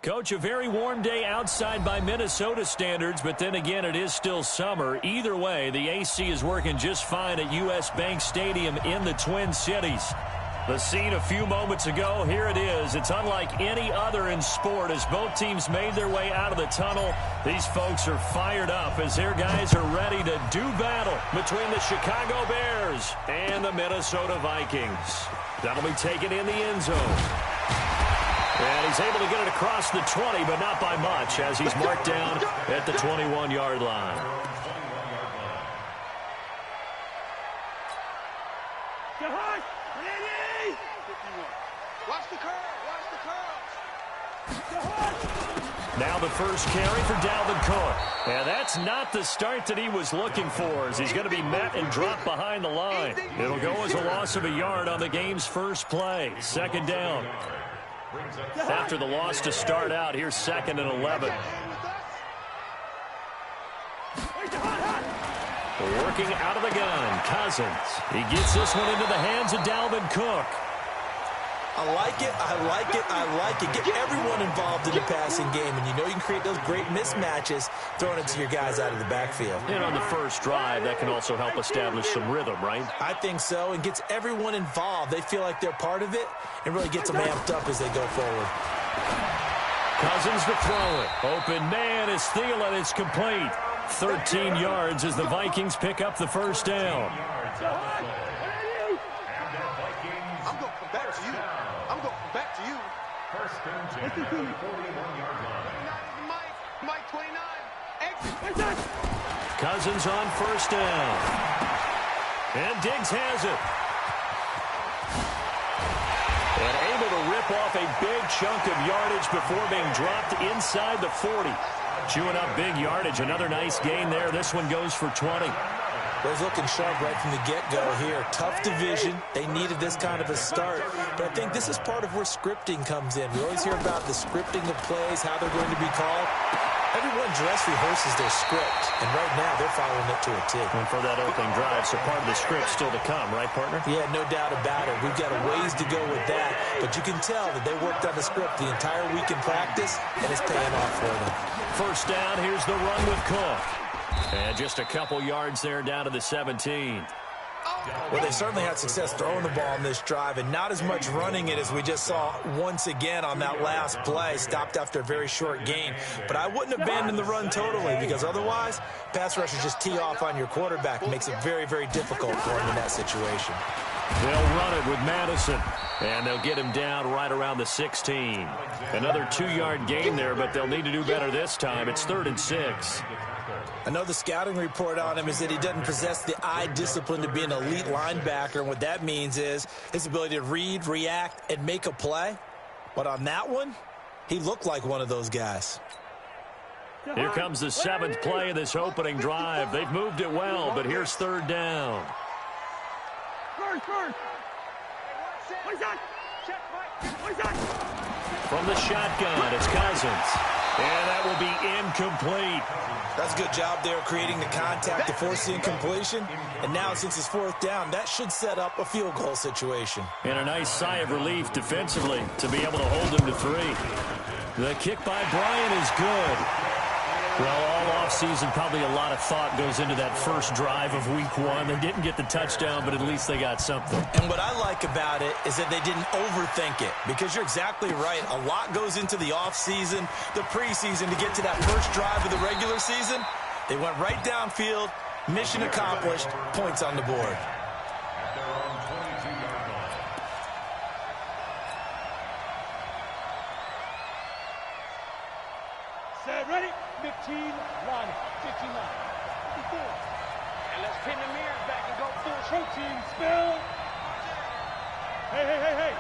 Coach, a very warm day outside by Minnesota standards, but then again, it is still summer. Either way, the AC is working just fine at U.S. Bank Stadium in the Twin Cities. The scene a few moments ago, here it is. It's unlike any other in sport as both teams made their way out of the tunnel. These folks are fired up as their guys are ready to do battle between the Chicago Bears and the Minnesota Vikings. That'll be taken in the end zone. And he's able to get it across the 20, but not by much as he's marked down at the 21-yard line. Watch the curl. Now the first carry for Dalvin Cook. And that's not the start that he was looking for as he's going to be met and dropped behind the line. It'll go as a loss of a yard on the game's first play. Second down. After the loss to start out, here's 2nd and 11. Working out of the gun, Cousins. He gets this one into the hands of Dalvin Cook. I like it. Get everyone involved in the passing game, and you know you can create those great mismatches throwing it to your guys out of the backfield. And on the first drive, that can also help establish some rhythm, right? I think so, and gets everyone involved. They feel like they're part of it and really gets them amped up as they go forward. Cousins to throw it. Open man is Thielen. It's complete. 13 yards as the Vikings pick up the first down. Cousins on first down. And Diggs has it. And able to rip off a big chunk of yardage before being dropped inside the 40. Chewing up big yardage. Another nice gain there. This one goes for 20. Was looking sharp right from the get-go here. Tough division. They needed this kind of a start. But I think this is part of where scripting comes in. We always hear about the scripting of plays, how they're going to be called. Everyone dress rehearses their script, and right now they're following it to a T. And for that opening drive, so part of the script still to come, right, partner? Yeah, no doubt about it. We've got a ways to go with that, but you can tell that they worked on the script the entire week in practice, and it's paying off for them. First down, here's the run with Cook. And just a couple yards there down to the 17. Well, they certainly had success throwing the ball in this drive and not as much running it as we just saw once again on that last play. Stopped after a very short gain. But I wouldn't abandon the run totally because otherwise, pass rushers just tee off on your quarterback. It makes it very, very difficult for him in that situation. They'll run it with Madison, and they'll get him down right around the 16. Another 2-yard gain there, but they'll need to do better this time. It's 3rd and 6. I know the scouting report on him is that he doesn't possess the eye discipline to be an elite linebacker. And what that means is his ability to read, react, and make a play. But on that one, he looked like one of those guys. Here comes the 7th play of this opening drive. They've moved it well, but here's 3rd down. From the shotgun, it's Cousins. And that will be incomplete. That's a good job there creating the contact to force the incompletion. And now since it's 4th down, that should set up a field goal situation. And a nice sigh of relief defensively to be able to hold them to 3. The kick by Bryant is good. Well, all offseason, probably a lot of thought goes into that first drive of week 1. They didn't get the touchdown, but at least they got something. And what I like about it is that they didn't overthink it, because you're exactly right. A lot goes into the offseason, the preseason to get to that first drive of the regular season. They went right downfield, mission accomplished, points on the board. Set, ready? 15 line, 15 line. 54. And let's pin the mirrors back and go full protein spill. Hey.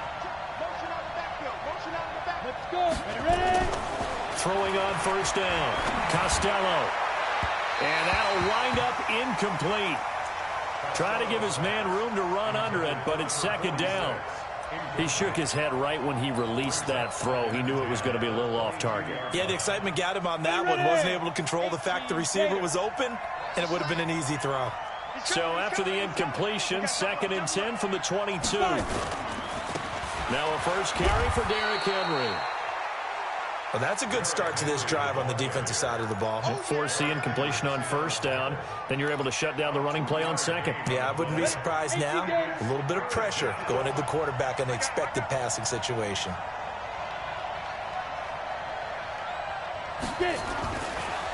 Motion out the backfield. Motion out the back. Let's go. Ready? Throwing on first down. Costello. And that'll wind up incomplete. Trying to give his man room to run under it, but it's 2nd down. He shook his head right when he released that throw. He knew it was going to be a little off target. Yeah, the excitement got him on that one. Wasn't able to control the fact the receiver was open, and it would have been an easy throw. So after the incompletion, 2nd and 10 from the 22. Now a first carry for Derrick Henry. Well, that's a good start to this drive on the defensive side of the ball. Foreseeing completion on first down. Then you're able to shut down the running play on second. Yeah, I wouldn't be surprised now. A little bit of pressure going at the quarterback in an expected passing situation.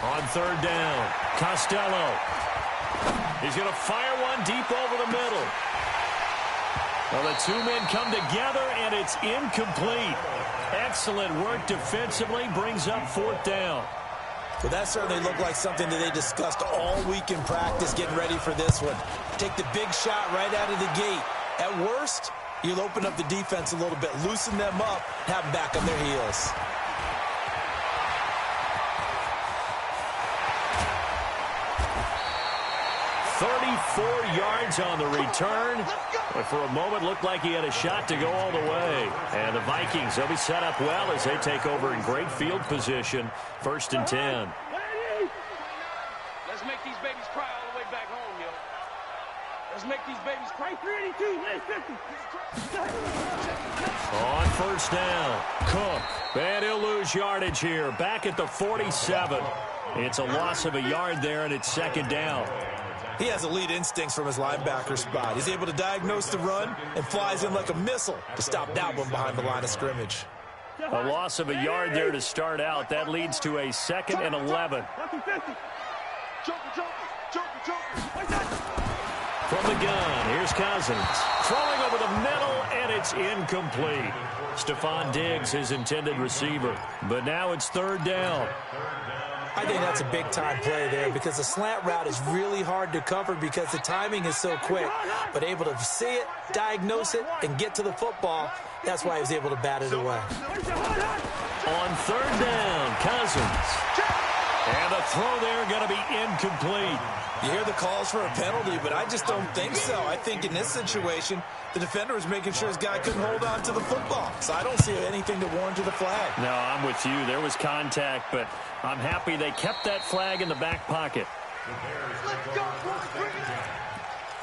On third down, Costello. He's going to fire one deep over the middle. Well, the two men come together, and it's incomplete. Excellent work defensively, brings up fourth down. Well, that certainly looked like something that they discussed all week in practice, getting ready for this one. Take the big shot right out of the gate. At worst, you'll open up the defense a little bit, loosen them up, have them back on their heels. Yards on the return. But for a moment, looked like he had a shot to go all the way. And the Vikings, they'll be set up well as they take over in great field position. 1st and 10. Let's make these babies cry all the way back home, yo. Let's make these babies cry. 382, 50. On first down, Cook. And he'll lose yardage here. Back at the 47. It's a loss of a yard there, and it's 2nd down. He has elite instincts from his linebacker spot. He's able to diagnose the run and flies in like a missile to stop that one behind the line of scrimmage. A loss of a yard there to start out. That leads to a 2nd and 11. From the gun, here's Cousins. Throwing over the middle, and it's incomplete. Stephon Diggs, his intended receiver. But now it's 3rd down. I think that's a big-time play there because the slant route is really hard to cover because the timing is so quick. But able to see it, diagnose it, and get to the football, that's why he was able to bat it away. On 3rd down, Cousins. And the throw there going to be incomplete. You hear the calls for a penalty, but I just don't think so. I think in this situation, the defender was making sure his guy couldn't hold on to the football. So I don't see anything to warrant the flag. No, I'm with you. There was contact, but I'm happy they kept that flag in the back pocket. Let's go, boys. Bring it on.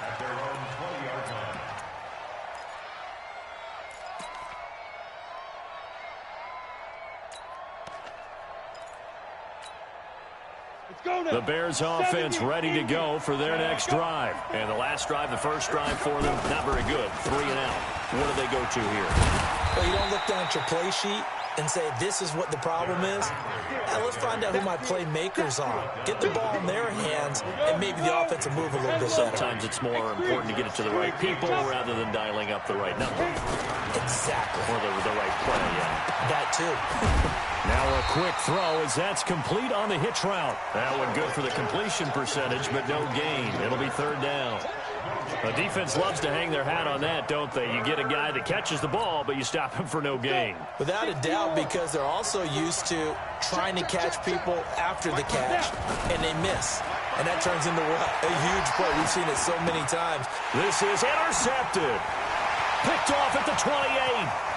At their own 20-yard line. The Bears offense ready to go for their next drive. And the last drive, the first drive for them, not very good. 3 and out. What do they go to here? Well, you don't look down at your play sheet and say, this is what the problem is. Now, let's find out who my playmakers are. Get the ball in their hands, and maybe the offense will move a little bit better. Sometimes it's more important to get it to the right people rather than dialing up the right number. Exactly. Or the right play, yeah. That, too. Now a quick throw as that's complete on the hitch route. That one good for the completion percentage, but no gain. It'll be 3rd down. The defense loves to hang their hat on that, don't they? You get a guy that catches the ball, but you stop him for no gain. Without a doubt, because they're also used to trying to catch people after the catch, and they miss. And that turns into what? A huge play. We've seen it so many times. This is intercepted. Picked off at the 28.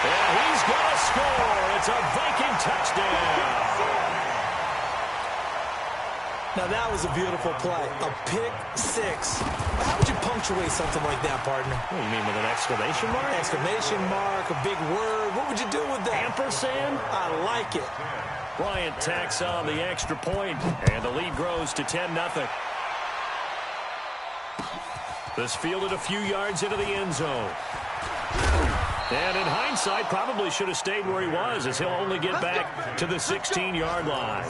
And he's going to score. It's a Viking touchdown. Now, that was a beautiful play. A pick six. How would you punctuate something like that, partner? What do you mean, with an exclamation mark? Exclamation mark, a big word. What would you do with that? Ampersand? I like it. Bryant tacks on the extra point, and the lead grows to 10-0. This fielded a few yards into the end zone. And in hindsight, probably should have stayed where he was, as he'll only get back to the 16-yard line.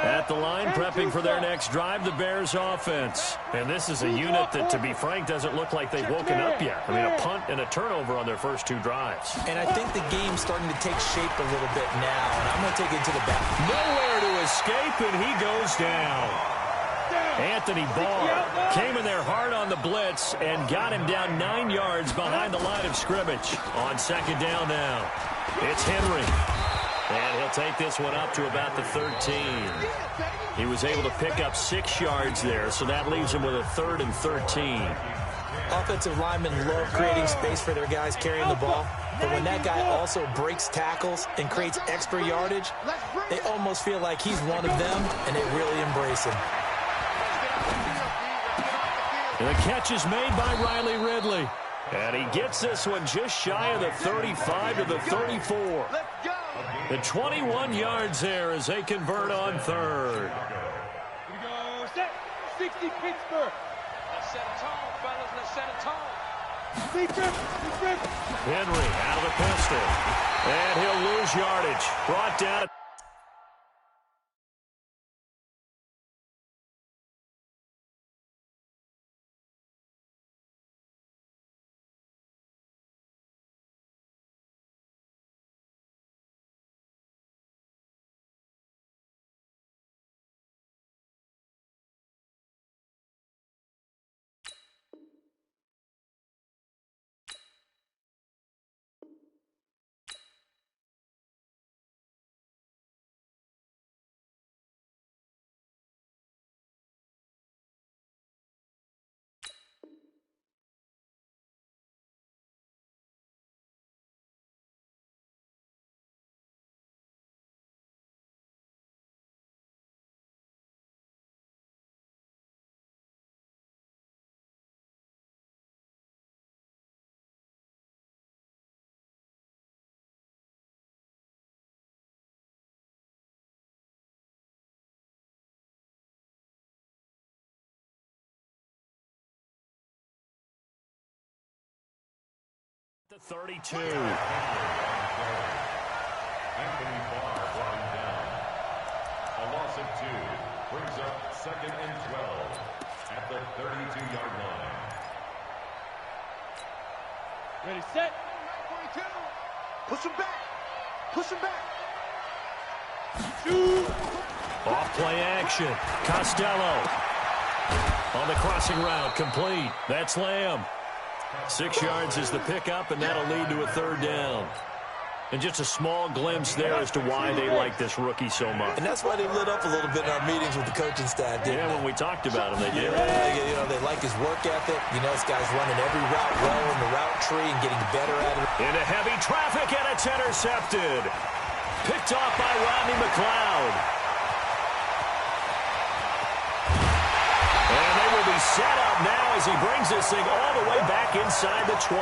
At the line, prepping for their next drive, the Bears offense. And this is a unit that, to be frank, doesn't look like they've woken up yet. I mean, a punt and a turnover on their first 2 drives. And I think the game's starting to take shape a little bit now, and I'm going to take it to the back. Nowhere to escape, and he goes down. Anthony Barr came in there hard on the blitz and got him down 9 yards behind the line of scrimmage. On 2nd down now, it's Henry. And he'll take this one up to about the 13. He was able to pick up 6 yards there, so that leaves him with a 3rd and 13. Offensive linemen love creating space for their guys carrying the ball. But when that guy also breaks tackles and creates extra yardage, they almost feel like he's one of them, and they really embrace him. And the catch is made by Riley Ridley. And he gets this one just shy of the 35 to the 34. The 21 yards there as they convert on third. Here we go. Set. 60 Pittsburgh. Let's set a tone, fellas. Let's set a tone. Defense. Henry out of the pistol. And he'll lose yardage. Brought down. The 32. Anthony Barr brought him down. A loss of 2 brings up 2nd and 12 at the 32-yard line. Ready, set. 42. Push him back. Push him back. Shoot. Off play action. Costello. On the crossing route, complete. That's Lamb. 6 yards is the pickup, and that'll lead to a third down. And just a small glimpse there as to why they like this rookie so much. And that's why they lit up a little bit in our meetings with the coaching staff, didn't Yeah, they? when we talked about him, they did. Yeah, they like his work ethic. This guy's running every route well in the route tree and getting better at it. Into heavy traffic, and it's intercepted. Picked off by Rodney McLeod. And they will be set up now as he brings this thing all the way back inside the 20.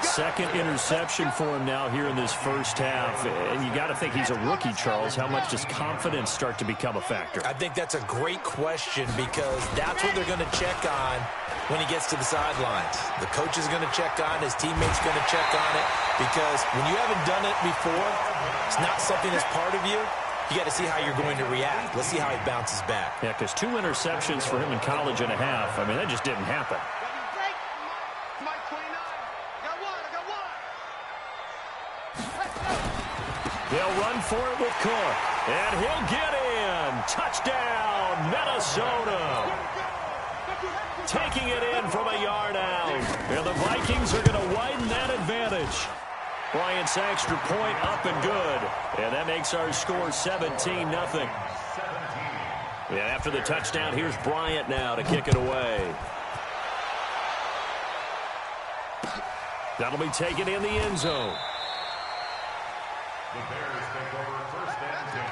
Second interception for him now here in this first half. And you got to think he's a rookie, Charles. How much does confidence start to become a factor? I think that's a great question because that's what they're going to check on when he gets to the sidelines. The coach is going to check on it. His teammates going to check on it because when you haven't done it before, it's not something that's part of you. You got to see how you're going to react. Let's see how he bounces back. Yeah, because 2 interceptions for him in college and a half. I mean, that just didn't happen. Mike 29. Got one. They'll run for it with Cook. And he'll get in. Touchdown, Minnesota. Taking it in from a yard out. And the Vikings are going to widen that advantage. Bryant's extra point up and good. And that makes our score 17-0. And after the touchdown, here's Bryant now to kick it away. That'll be taken in the end zone. The Bears take over 1st and 10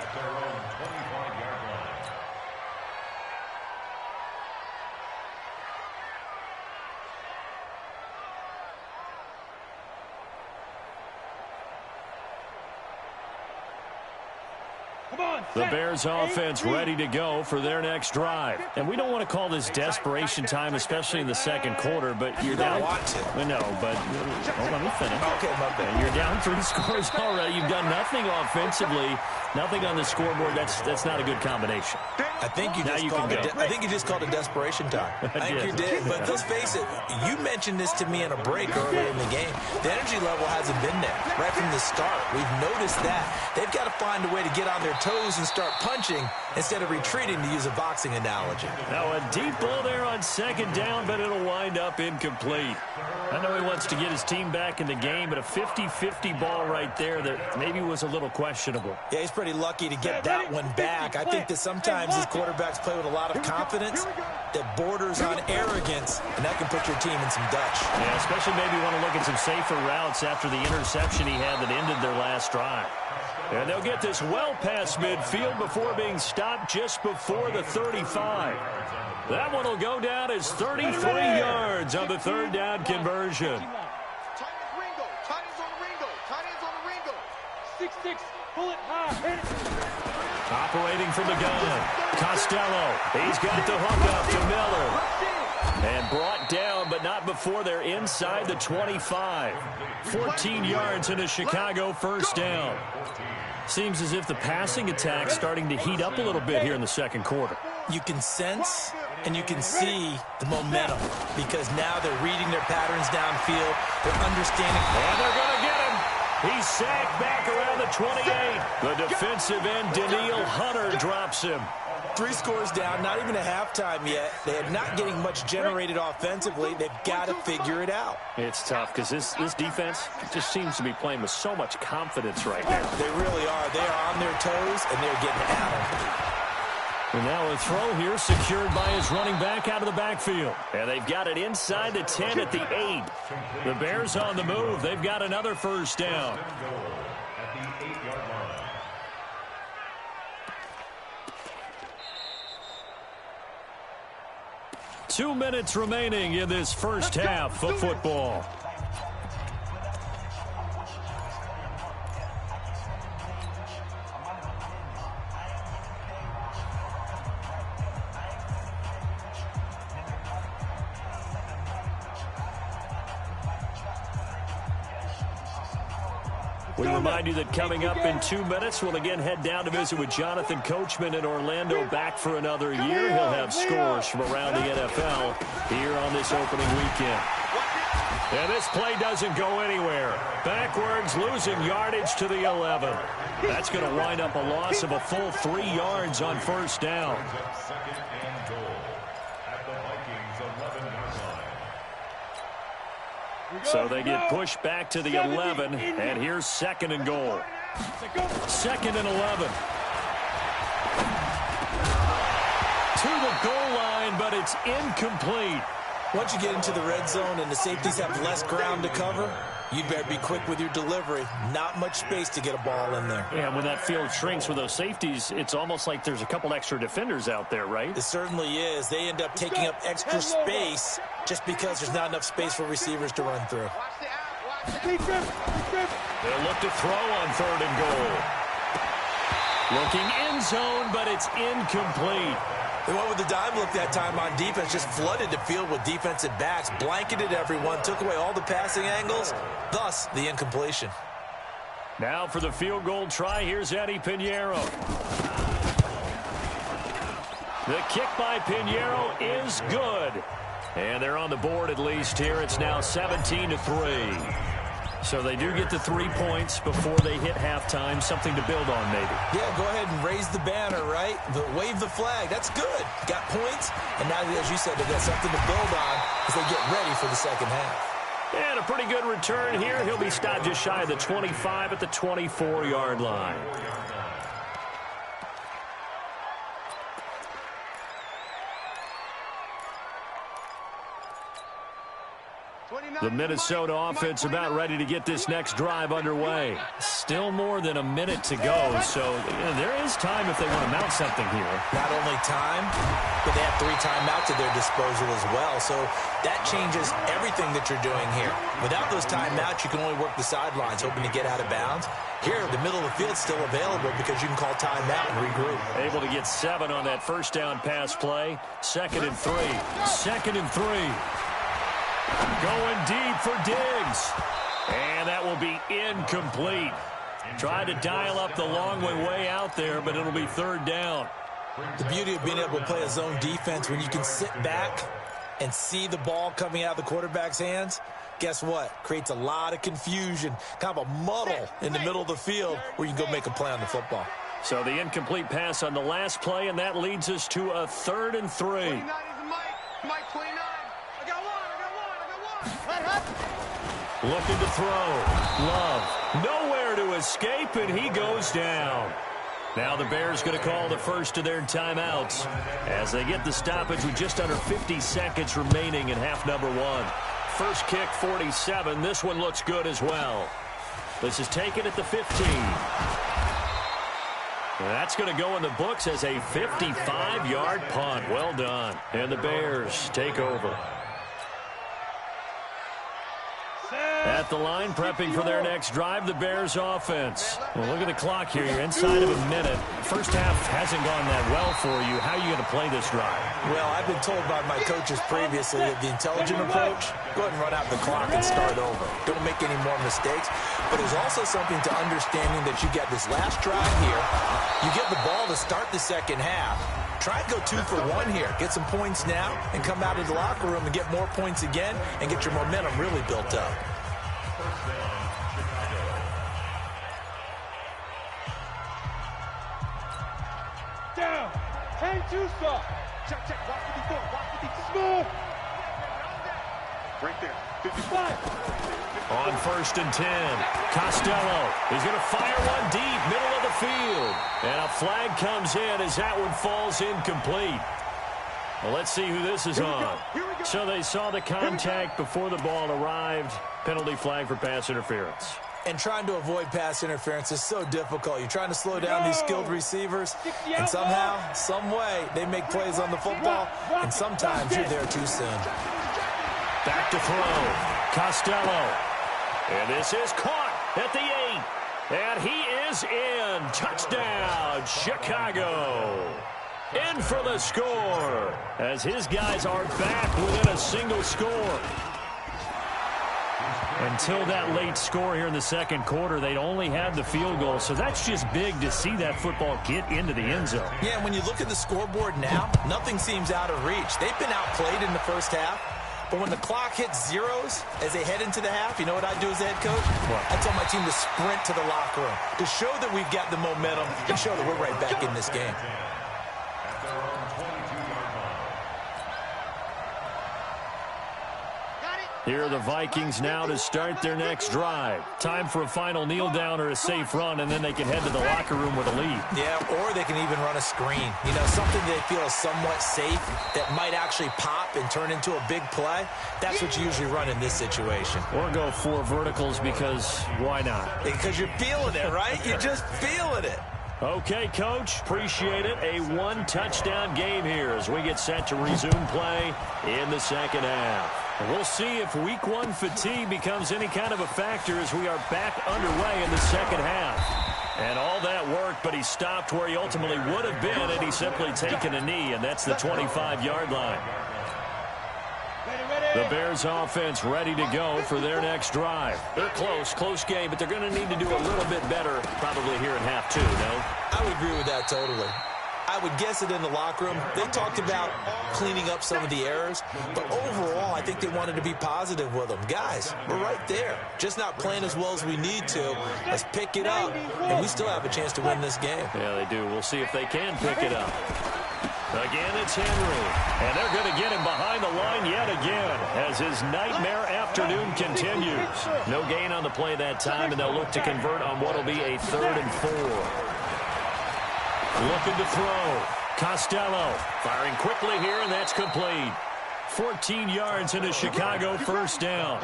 at their own 25-yard line. The Bears offense ready to go for their next drive. And we don't want to call this desperation time, especially in the second quarter, but you're down. No, but let me finish. Okay, my bad. You're down 3 scores already. You've done nothing offensively, nothing on the scoreboard. That's not a good combination. I think you just called it desperation time. I think you did. But let's face it, you mentioned this to me in a break earlier in the game. The energy level hasn't been there right from the start. We've noticed that. They've got to find a way to get on their toes and start punching instead of retreating, to use a boxing analogy. Now a deep ball there on 2nd down, but it'll wind up incomplete. I know he wants to get his team back in the game, but a 50-50 ball right there that maybe was a little questionable. Yeah, he's pretty lucky to get that one back. I think that sometimes these quarterbacks play with a lot of confidence that borders on arrogance, and that can put your team in some Dutch. Yeah, especially maybe want to look at some safer routes after the interception he had that ended their last drive. And they'll get this well past midfield before being stopped just before the 35. That one will go down as 33 yards on the third down conversion. Tight ends on the Ringo. 6-6, pull it high. Operating from the gun, Costello. He's got the hook up to Miller. And brought down, but not before they're inside the 25. 14 yards in a Chicago first down. Seems as if the passing attack's starting to heat up a little bit here in the second quarter. You can sense and you can see the momentum because now they're reading their patterns downfield. They're understanding. And they're going to get him. He's sacked back around the 28. The defensive end, Danielle Hunter, drops him. 3 scores down, not even a halftime yet. They're not getting much generated offensively. They've got to figure it out. It's tough because this defense just seems to be playing with so much confidence right now. They really are. They are on their toes, and they're getting at them. And now a throw here secured by his running back out of the backfield. And they've got it inside the 10 at the 8. The Bears on the move. They've got another first down. At the 8-yard line. 2 minutes remaining in this first half of football. We remind you that coming up in 2 minutes, we'll again head down to visit with Jonathan Coachman in Orlando, back for another year. He'll have scores from around the NFL here on this opening weekend. And this play doesn't go anywhere. Backwards, losing yardage to the 11. That's going to wind up a loss of a full 3 yards on first down. Second and goal at the Vikings 11-yard line. So they get pushed back to the 11, and here's second and goal. Second and 11. To the goal line, but it's incomplete. Once you get into the red zone and the safeties have less ground to cover, you better be quick with your delivery. Not much space to get a ball in there. Yeah, when that field shrinks with those safeties, it's almost like there's a couple extra defenders out there, right? It certainly is. They end up taking up extra space just because there's not enough space for receivers to run through. They'll look to throw on third and goal. Looking end zone, but it's incomplete. They went with the dime look that time on defense, just flooded the field with defensive backs, blanketed everyone, took away all the passing angles, thus the incompletion. Now for the field goal try, here's Eddie Pinheiro. The kick by Pinheiro is good. And they're on the board at least here. It's now 17-3. So they do get the 3 points before they hit halftime. Something to build on, maybe. Yeah, go ahead and raise the banner, right? But wave the flag. That's good. Got points. And now, as you said, they've got something to build on as they get ready for the second half. And a pretty good return here. He'll be stopped just shy of the 25 at the 24-yard line. The Minnesota offense about ready to get this next drive underway. Still more than a minute to go, so there is time if they want to mount something here. Not only time, but they have 3 timeouts at their disposal as well, so that changes everything that you're doing here. Without those timeouts, you can only work the sidelines, hoping to get out of bounds. Here, the middle of the field's still available because you can call timeout and regroup. Able to get 7 on that first down pass play. Second and 3. Second and 3. Going deep for Diggs. And that will be incomplete. Tried to dial up the long way out there, but it'll be third down. The beauty of being able to play a zone defense when you can sit back and see the ball coming out of the quarterback's hands, guess what? Creates a lot of confusion, kind of a muddle in the middle of the field where you can go make a play on the football. So the incomplete pass on the last play, and that leads us to a third and 3. 29 is Mike 29. I got one. Looking to throw. Love. Nowhere to escape, and he goes down. Now the Bears going to call the first of their timeouts as they get the stoppage with just under 50 seconds remaining in half number 1. First kick, 47. This one looks good as well. This is taken at the 15. That's going to go in the books as a 55-yard punt. Well done. And the Bears take over. At the line, prepping for their next drive, the Bears offense. Well, look at the clock here. You're inside of a minute. First half hasn't gone that well for you. How are you going to play this drive? Well, I've been told by my coaches previously that the intelligent approach, go ahead and run out the clock and start over. Don't make any more mistakes. But there's also something to understanding that you get this last drive here. You get the ball to start the second half. Try and go 2 for 1 here. Get some points now and come out of the locker room and get more points again and get your momentum really built up. Down. Hang too soft. Check, check. Watch the before. Watch the smooth. Right there. 55. On 1st and 10, Costello is going to fire one deep, middle of the field. And a flag comes in as that one falls incomplete. Well, let's see who this is on. So they saw the contact before the ball arrived. Penalty flag for pass interference. And trying to avoid pass interference is so difficult. You're trying to slow down these skilled receivers, and somehow, some way, they make plays on the football, and sometimes you're there too soon. Back to throw. Costello. And this is caught at the 8. And he is in. Touchdown, Chicago. In for the score, as his guys are back within a single score. Until that late score here in the second quarter, they'd only had the field goal, so that's just big to see that football get into the end zone. Yeah, and when you look at the scoreboard now, nothing seems out of reach. They've been outplayed in the first half, but when the clock hits zeros as they head into the half, you know what I do as a head coach? What? I tell my team to sprint to the locker room to show that we've got the momentum and show that we're right back in this game. Here are the Vikings now to start their next drive. Time for a final kneel down or a safe run, and then they can head to the locker room with a lead. Yeah, or they can even run a screen. You know, something they feel is somewhat safe that might actually pop and turn into a big play. That's what you usually run in this situation. Or go 4 verticals because why not? Because you're feeling it, right? You're just feeling it. Okay, Coach, appreciate it. A 1-touchdown game here as we get set to resume play in the second half. We'll see if Week 1 fatigue becomes any kind of a factor as we are back underway in the second half. And all that worked, but he stopped where he ultimately would have been had he simply taken a knee, and that's the 25-yard line. The Bears offense ready to go for their next drive. They're close game, but they're going to need to do a little bit better probably here in half 2, no? I would agree with that totally. I would guess it in the locker room. They talked about cleaning up some of the errors, but overall, I think they wanted to be positive with them. Guys, we're right there. Just not playing as well as we need to. Let's pick it up, and we still have a chance to win this game. Yeah, they do. We'll see if they can pick it up. Again, it's Henry, and they're going to get him behind the line yet again as his nightmare afternoon continues. No gain on the play that time, and they'll look to convert on what will be a 3rd and 4. Looking to throw. Costello firing quickly here, and that's complete. 14 yards into Chicago, first down.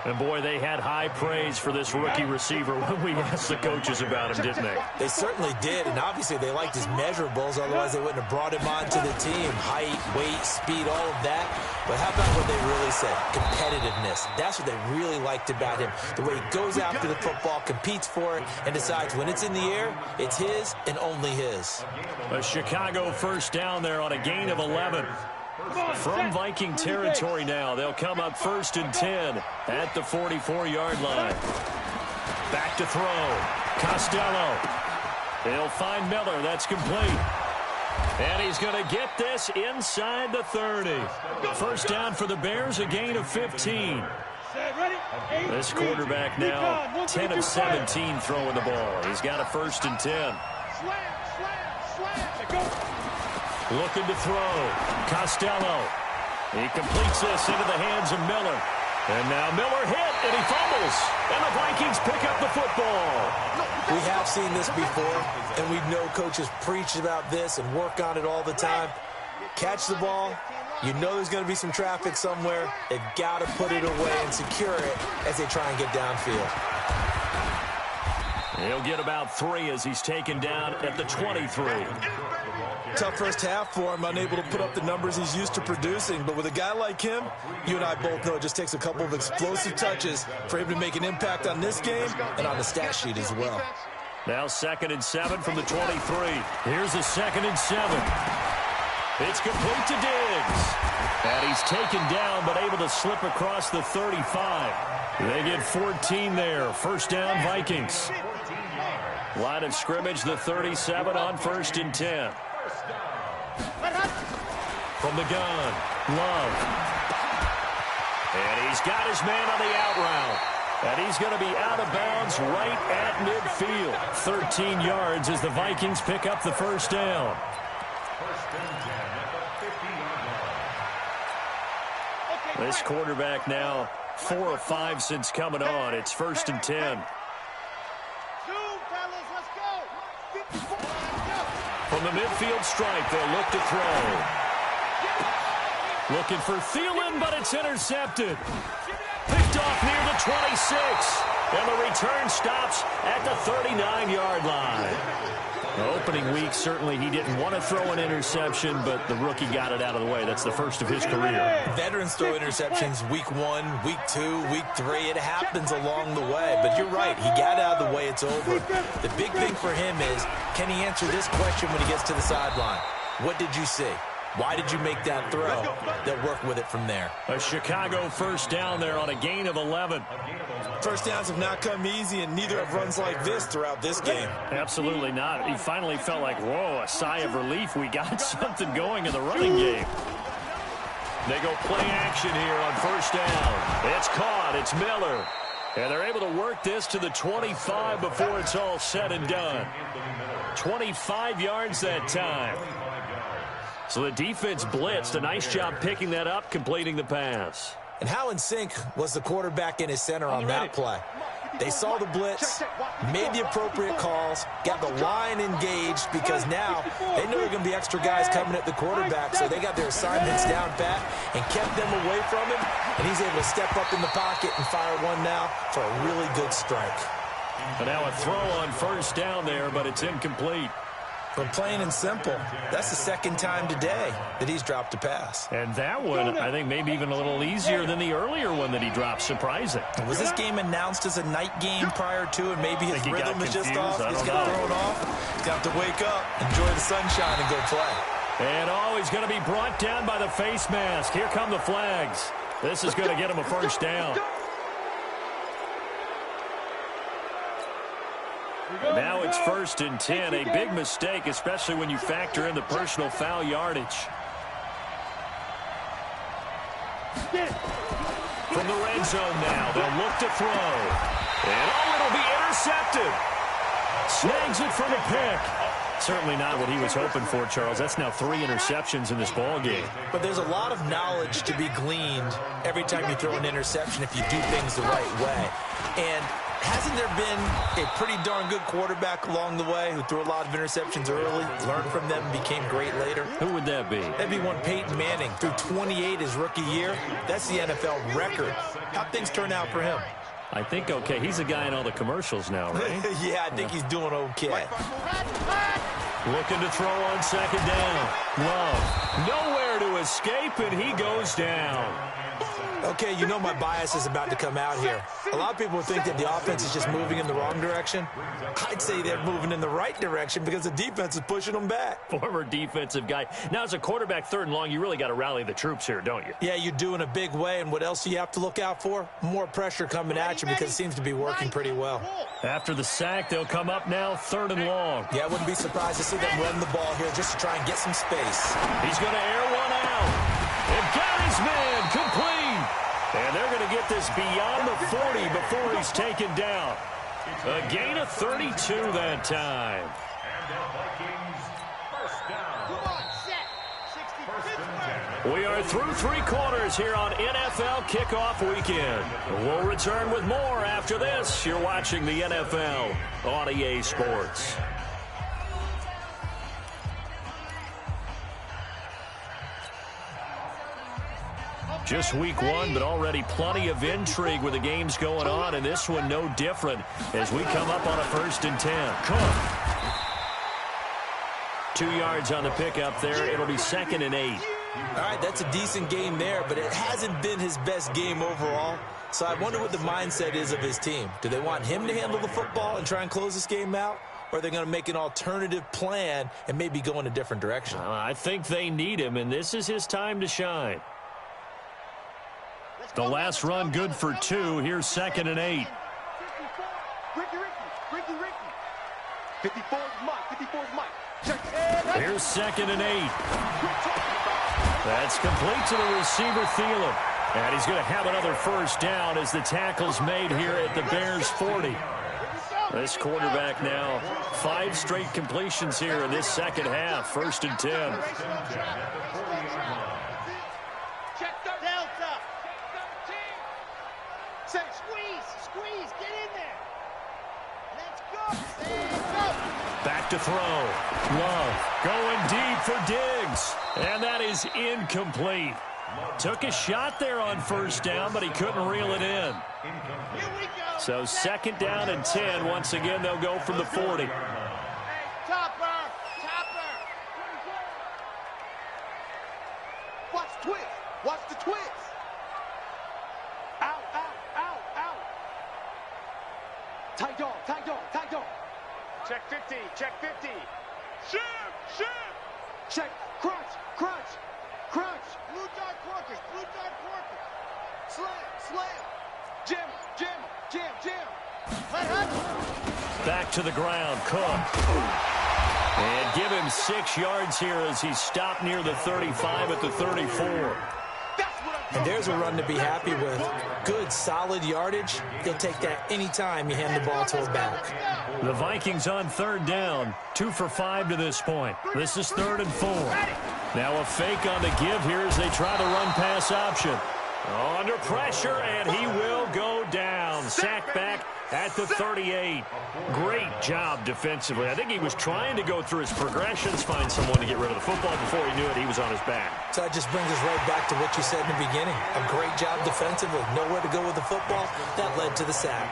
And, boy, they had high praise for this rookie receiver when we asked the coaches about him, didn't they? They certainly did, and obviously they liked his measurables. Otherwise, they wouldn't have brought him onto the team. Height, weight, speed, all of that. But how about what they really said? Competitiveness. That's what they really liked about him. The way he goes after the football, competes for it, and decides when it's in the air, it's his and only his. A Chicago first down there on a gain of 11. From Viking territory now, they'll come up 1st and 10 at the 44-yard line. Back to throw. Costello. They'll find Miller. That's complete. And he's going to get this inside the 30. First down for the Bears, a gain of 15. This quarterback now 10 of 17 throwing the ball. He's got a 1st and 10. Looking to throw. Costello. He completes this into the hands of Miller. And now Miller hit, and he fumbles. And the Vikings pick up the football. We have seen this before, and we know coaches preach about this and work on it all the time. Catch the ball. You know there's going to be some traffic somewhere. They've got to put it away and secure it as they try and get downfield. He'll get about 3 as he's taken down at the 23. Tough first half for him, unable to put up the numbers he's used to producing. But with a guy like him, you and I both know it just takes a couple of explosive touches for him to make an impact on this game and on the stat sheet as well. Now 2nd and 7 from the 23. Here's a 2nd and 7. It's complete to Diggs. And he's taken down but able to slip across the 35. They get 14 there. First down, Vikings. Line of scrimmage, the 37 on 1st and 10. From the gun, Love. And he's got his man on the out route. And he's going to be out of bounds right at midfield. 13 yards as the Vikings pick up the first down. This quarterback now 4 of 5 since coming on. It's 1st and 10. From the midfield stripe, they'll look to throw. Looking for Thielen, but it's intercepted. Picked off near the 26. And the return stops at the 39-yard line. The opening week, certainly he didn't want to throw an interception, but the rookie got it out of the way. That's the first of his career. Veterans throw interceptions week 1, week 2, week 3. It happens along the way. But you're right. He got out of the way. It's over. The big thing for him is, can he answer this question when he gets to the sideline? What did you see? Why did you make that throw? They'll work with it from there. A Chicago first down there on a gain of 11. First downs have not come easy, and neither have runs like this throughout this game. Absolutely not. He finally felt like, whoa, a sigh of relief. We got something going in the running game. They go play action here on first down. It's caught. It's Miller. And they're able to work this to the 25 before it's all said and done. 25 yards that time. So the defense blitzed. A nice job picking that up, completing the pass. And how in sync was the quarterback in his center on that play? They saw the blitz, made the appropriate calls, got the line engaged because now they know there are going to be extra guys coming at the quarterback, so they got their assignments down pat and kept them away from him, and he's able to step up in the pocket and fire one now for a really good strike. And now a throw on first down there, but it's incomplete. But plain and simple, that's the second time today that he's dropped a pass. And that one, I think, maybe even a little easier than the earlier one that he dropped. Surprising. Was this game announced as a night game prior to, and maybe his rhythm is just off? He's got thrown off. He's got to wake up, enjoy the sunshine, and go play. And he's going to be brought down by the face mask. Here come the flags. This is going to get him a first down. Now it's 1st and 10. A big mistake, especially when you factor in the personal foul yardage. From the red zone now, they'll look to throw. And it'll be intercepted. Snags it for the pick. Certainly not what he was hoping for, Charles. That's now 3 interceptions in this ball game. But there's a lot of knowledge to be gleaned every time you throw an interception if you do things the right way. And hasn't there been a pretty darn good quarterback along the way who threw a lot of interceptions early, learned from them, and became great later? Who would that be? That'd be one Peyton Manning. Threw 28 his rookie year. That's the NFL record. How'd things turn out for him? I think okay. He's a guy in all the commercials now, right? Yeah, I think he's doing okay. Looking to throw on second down. Love. Nowhere to escape, and he goes down. Okay, you know my bias is about to come out here. A lot of people think that the offense is just moving in the wrong direction. I'd say they're moving in the right direction because the defense is pushing them back. Former defensive guy. Now, as a quarterback, 3rd and long, you really got to rally the troops here, don't you? Yeah, you do in a big way, and what else do you have to look out for? More pressure coming at you because it seems to be working pretty well. After the sack, they'll come up now 3rd and long. Yeah, I wouldn't be surprised to see them run the ball here just to try and get some space. He's going to air one out. And got his man complete. And they're going to get this beyond the 40 before he's taken down. A gain of 32 that time. And the Vikings first down. We are through 3 quarters here on NFL Kickoff Weekend. We'll return with more after this. You're watching the NFL on EA Sports. Just week one, but already plenty of intrigue with the games going on, and this one no different as we come up on a 1st and 10. Cook. 2 yards on the pickup there. It'll be 2nd and 8. All right, that's a decent game there, but it hasn't been his best game overall. So I wonder what the mindset is of his team. Do they want him to handle the football and try and close this game out? Or are they going to make an alternative plan and maybe go in a different direction? I think they need him, and this is his time to shine. The last run good for 2. Here's 2nd and 8. Here's 2nd and 8. That's complete to the receiver, Thielen. And he's going to have another 1st down as the tackle's made here at the Bears' 40. This quarterback now 5 straight completions here in this second half. 1st and 10. Squeeze, get in there. Let's go. Back to throw. Love going deep for Diggs. And that is incomplete. Took a shot there on 1st down, but he couldn't reel it in. So 2nd down and 10. Once again, they'll go from the 40. Hey, Topper. Watch the twist. Watch the twist. Out. Tight dog. Check 50. Shoot. Check. Crunch. Blue dart Quarkers. Slam. Jam. Back to the ground, Cook. And give him 6 yards here as he stopped near the 35 at the 34. And there's a run to be happy with. Good, solid yardage. He'll take that anytime you hand the ball to a back. The Vikings on 3rd down. 2 for 5 to this point. This is 3rd and 4. Now a fake on the give here as they try the run-pass option. Under pressure, and he will go down. Sacked back at the 38. Great job defensively. I think he was trying to go through his progressions, find someone to get rid of the football. Before he knew it, he was on his back. So that just brings us right back to what you said in the beginning. A great job defensively. Nowhere to go with the football. That led to the sack.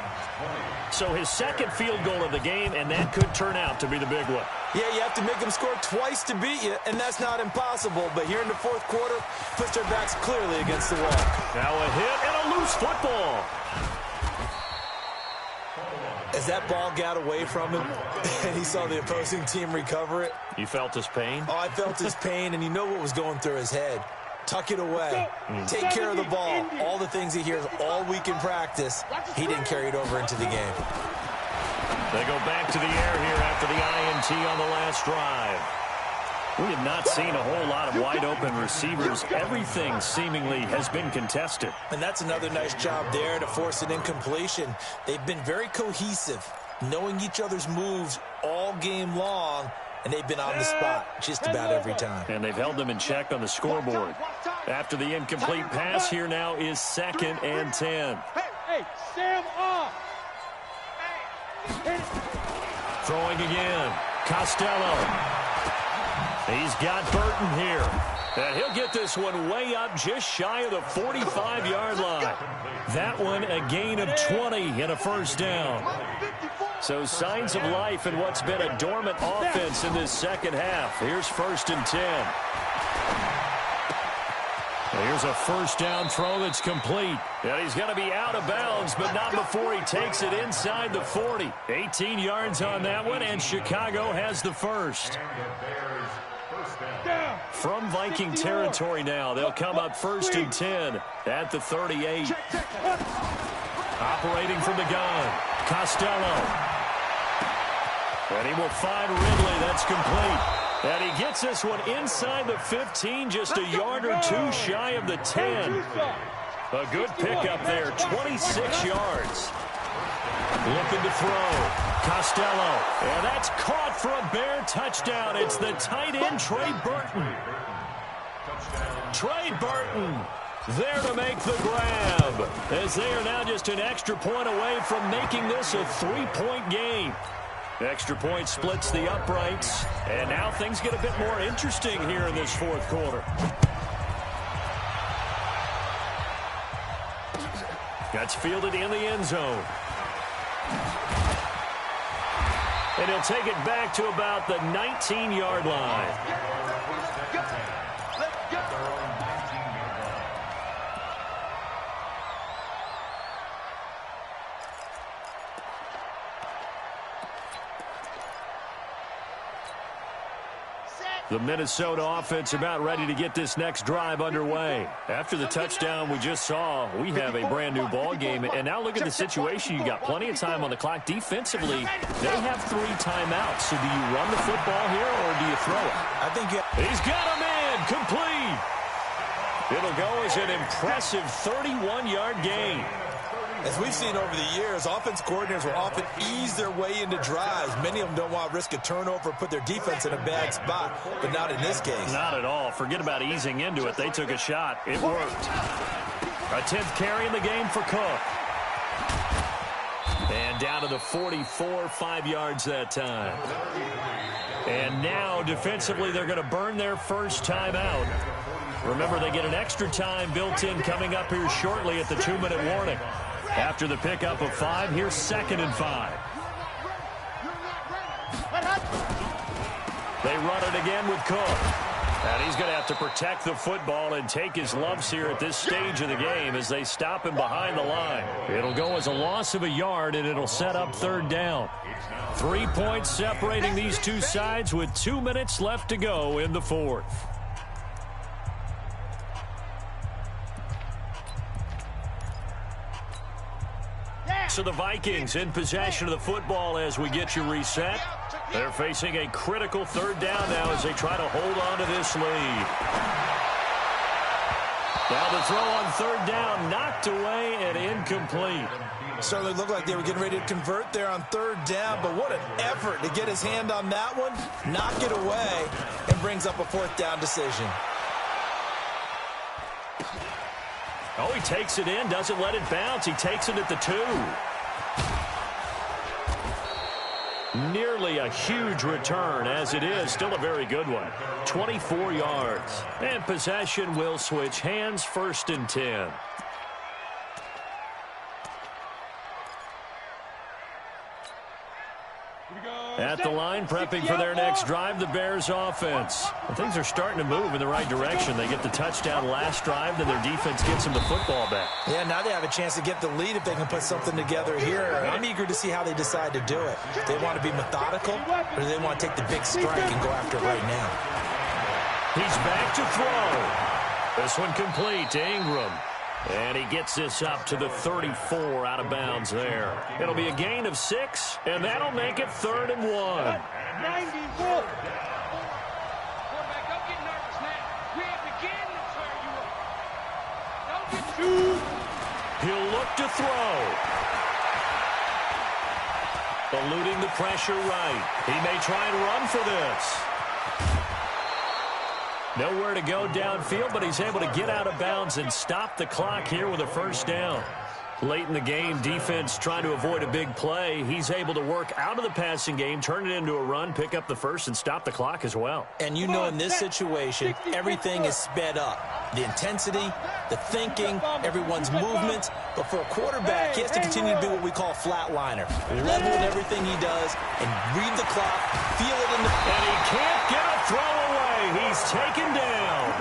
So his 2nd field goal of the game, and that could turn out to be the big one. Yeah, you have to make them score twice to beat you, and that's not impossible. But here in the 4th quarter, puts their backs clearly against the wall. Now a hit and a loose football. As that ball got away from him, and he saw the opposing team recover it. You felt his pain? Oh, I felt his pain, and you know what was going through his head. Tuck it away. Take care of the ball. All the things he hears all week in practice, he didn't carry it over into the game. They go back to the air here after the INT on the last drive. We have not seen a whole lot of wide-open receivers. Everything seemingly has been contested. And that's another nice job there to force an incompletion. They've been very cohesive, knowing each other's moves all game long, and they've been on the spot just about every time. And they've held them in check on the scoreboard. After the incomplete pass, here now is 2nd and 10. Hey, Sam off. Throwing again. Costello. He's got Burton here. And he'll get this one way up just shy of the 45-yard line. That one a gain of 20 and a 1st down. So signs of life in what's been a dormant offense in this second half. Here's 1st and 10. Here's a 1st down throw that's complete. And he's going to be out of bounds, but not before he takes it inside the 40. 18 yards on that one, and Chicago has the 1st. From Viking territory now, they'll come up 1st and 10 at the 38. Operating from the gun, Costello. And he will find Ridley. That's complete. And he gets this one inside the 15, just a yard or 2 shy of the 10. A good pickup there, 26 yards. Looking to throw. Costello. And that's caught for a Bear touchdown. It's the tight end, Trey Burton. Trey Burton there to make the grab, as they are now just an extra point away from making this a 3-point game. Extra point splits the uprights, and now things get a bit more interesting here in this 4th quarter. That's fielded in the end zone. And he'll take it back to about the 19-yard line. The Minnesota offense about ready to get this next drive underway. After the touchdown we just saw, we have a brand-new ball game. And now look at the situation. You got plenty of time on the clock. Defensively, they have 3 timeouts. So do you run the football here or do you throw it? I think he's got him in. Complete. It'll go as an impressive 31-yard gain. As we've seen over the years, offense coordinators will often ease their way into drives. Many of them don't want to risk a turnover or put their defense in a bad spot, but not in this case. Not at all. Forget about easing into it. They took a shot. It worked. A 10th carry in the game for Cook. And down to the 44, 5 yards that time. And now, defensively, they're going to burn their first timeout. Remember, they get an extra time built in coming up here shortly at the 2-minute warning. After the pickup of 5, here's 2nd and 5. They run it again with Cook. And he's going to have to protect the football and take his lumps here at this stage of the game as they stop him behind the line. It'll go as a loss of a yard, and it'll set up 3rd down. 3 points separating these two sides with 2 minutes left to go in the 4th. So the Vikings in possession of the football as we get you reset. They're facing a critical 3rd down now as they try to hold on to this lead. Now the throw on 3rd down, knocked away and incomplete. Certainly looked like they were getting ready to convert there on 3rd down, but what an effort to get his hand on that one, knock it away, and brings up a 4th down decision. Oh, he takes it in, doesn't let it bounce. He takes it at the 2. Nearly a huge return, as it is still a very good one. 24 yards. And possession will switch hands, 1st and 10. At the line, prepping for their next drive, the Bears offense. Well, things are starting to move in the right direction. They get the touchdown last drive, then their defense gets them the football back. Yeah, now they have a chance to get the lead if they can put something together here. I'm eager to see how they decide to do it. Do they want to be methodical, or do they want to take the big strike and go after it right now? He's back to throw. This one complete to Ingram. And he gets this up to the 34 out of bounds there. It'll be a gain of 6, and that'll make it 3rd and 1. 91. Quarterback, don't get nervous now. We have begun to tear you up. Don't get He'll look to throw. Eluding the pressure right. He may try and run for this. Nowhere to go downfield, but he's able to get out of bounds and stop the clock here with a 1st down. Late in the game, defense trying to avoid a big play. He's able to work out of the passing game, turn it into a run, pick up the 1st, and stop the clock as well. And you know in this situation, everything is sped up. The intensity, the thinking, everyone's movement. But for a quarterback, he has to continue to do what we call flatliner. Level in everything he does and read the clock, feel it in the... And he can't get a throw away. He's taken down.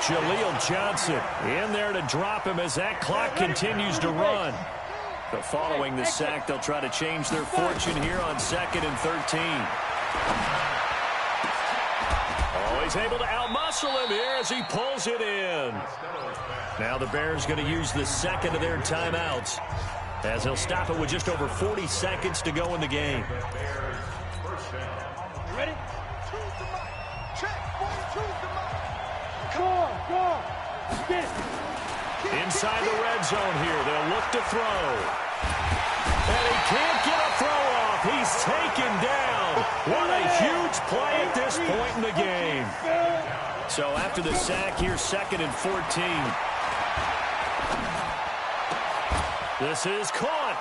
Jaleel Johnson in there to drop him as that clock continues to run. But following the sack, they'll try to change their fortune here on 2nd and 13. Oh, he's able to outmuscle him here as he pulls it in. Now the Bears going to use the 2nd of their timeouts as he'll stop it with just over 40 seconds to go in the game. Ready? Go. Get it. Inside the red zone here, they'll look to throw. And he can't get a throw off. He's taken down. What a huge play at this point in the game. So after the sack, here's 2nd and 14. This is caught.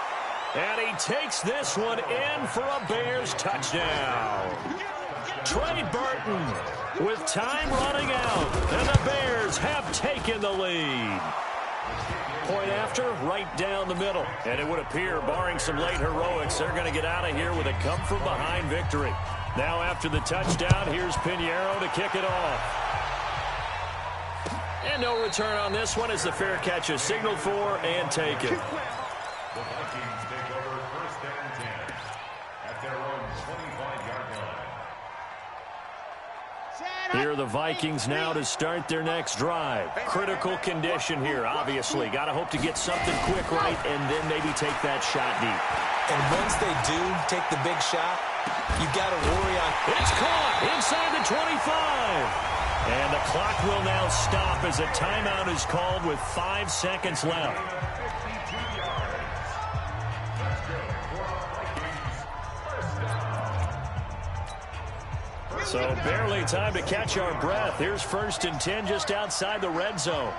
And he takes this one in for a Bears touchdown. Trey Burton with time running out, and the Bears have taken the lead. point after, right down the middle. And it would appear, barring some late heroics, they're going to get out of here with a come-from-behind victory. Now after the touchdown, here's Pinheiro to kick it off. And no return on this one as the fair catch is signaled for and taken. The Vikings take over 1st and 10 at their own 25-yard line. Here are the Vikings now to start their next drive. Critical condition here, obviously. Got to hope to get something quick right and then maybe take that shot deep. And once they do take the big shot, you got to worry on. It's caught inside the 25. And the clock will now stop as a timeout is called with 5 seconds left. So barely time to catch our breath. Here's 1st and 10 just outside the red zone.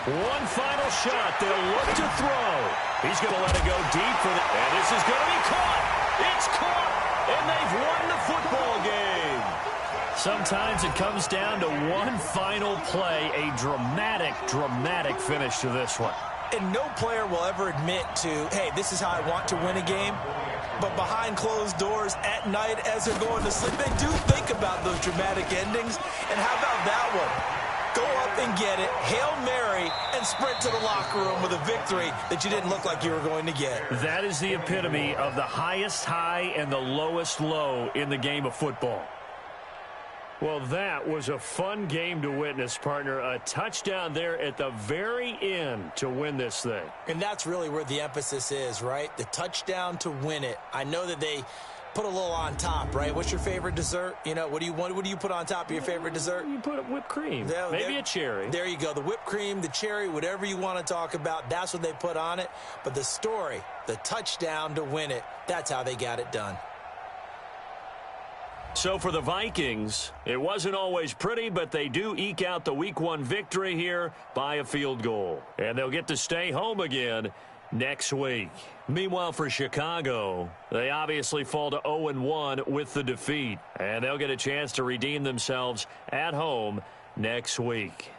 One final shot. They'll look to throw. He's going to let it go deep for the. And this is going to be caught. It's caught. And they've won the football game. Sometimes it comes down to one final play. A dramatic finish to this one. And no player will ever admit to, hey, this is how I want to win a game. But behind closed doors at night as they're going to sleep, they do think about those dramatic endings. And how about that one? Go up and get it, Hail Mary, and sprint to the locker room with a victory that you didn't look like you were going to get. That is the epitome of the highest high and the lowest low in the game of football. Well, that was a fun game to witness, partner. A touchdown there at the very end to win this thing. And that's really where the emphasis is, right? The touchdown to win it. I know that they put a little on top, right? What's your favorite dessert? You know, what do you put on top of your favorite dessert? You put whipped cream. Maybe a cherry. There you go. The whipped cream, the cherry, whatever you want to talk about, that's what they put on it. But the story, the touchdown to win it, that's how they got it done. So for the Vikings, it wasn't always pretty, but they do eke out the Week 1 victory here by a field goal. And they'll get to stay home again next week. Meanwhile, for Chicago, they obviously fall to 0-1 with the defeat. And they'll get a chance to redeem themselves at home next week.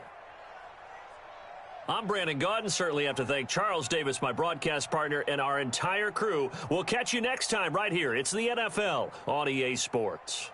I'm Brandon Gaudin. Certainly have to thank Charles Davis, my broadcast partner, and our entire crew. We'll catch you next time right here. It's the NFL on EA Sports.